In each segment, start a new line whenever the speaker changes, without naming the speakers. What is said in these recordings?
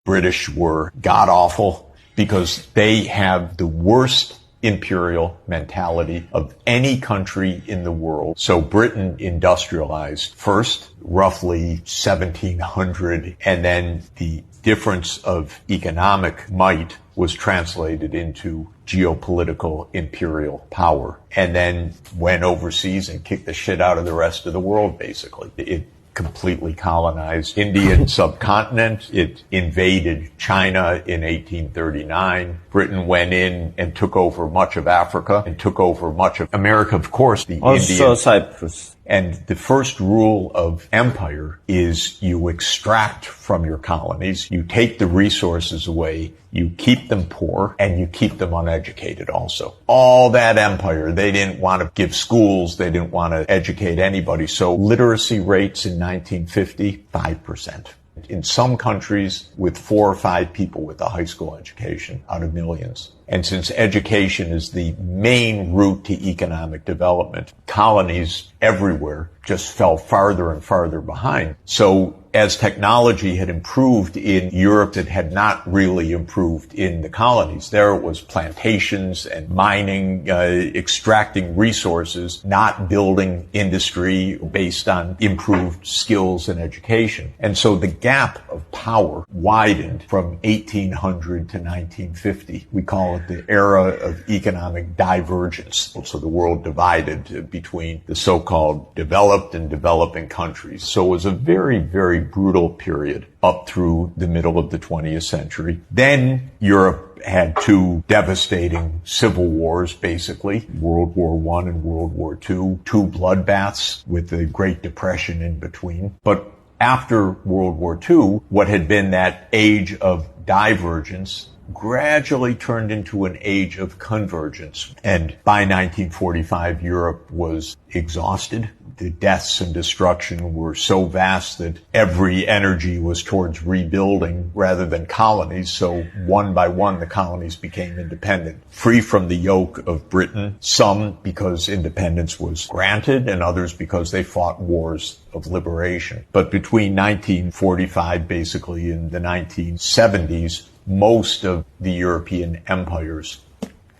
British were god-awful because they have the worst imperial mentality of any country in the world. So Britain industrialized first, roughly 1700, and then the difference of economic might was translated into geopolitical imperial power, and then went overseas and kicked the shit out of the rest of the world, basically. It completely colonized Indian subcontinent. It invaded China in 1839. Britain went in and took over much of Africa and took over much of America, of course. The
Also Cyprus.
And the first rule of empire is you extract from your colonies, you take the resources away, you keep them poor, and you keep them uneducated also. All that empire, they didn't want to give schools, they didn't want to educate anybody. So literacy rates in 1950, 5%. In some countries, with 4 or 5 people with a high school education out of millions. And since education is the main route to economic development, colonies everywhere just fell farther and farther behind. So as technology had improved in Europe, it had not really improved in the colonies. There it was plantations and mining, extracting resources, not building industry based on improved skills and education. And so the gap of power widened from 1800 to 1950. We call it the era of economic divergence. So the world divided between the so-called developed and developing countries. So it was a very, very brutal period up through the middle of the 20th century. Then Europe had 2 devastating civil wars, basically, World War I and World War II, 2 bloodbaths with the Great Depression in between. But after World War II, what had been that age of divergence gradually turned into an age of convergence. And by 1945, Europe was exhausted. The deaths and destruction were so vast that every energy was towards rebuilding rather than colonies. So one by one, the colonies became independent, free from the yoke of Britain, some because independence was granted and others because they fought wars of liberation. But between 1945, basically, and the 1970s, most of the European empires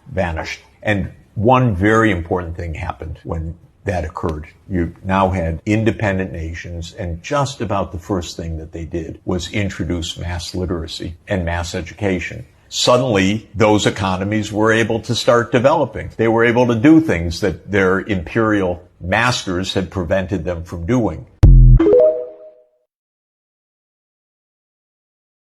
vanished. And one very important thing happened when that occurred. You now had independent nations, and just about the first thing that they did was introduce mass literacy and mass education. Suddenly, those economies were able to start developing. They were able to do things that their imperial masters had prevented them from doing.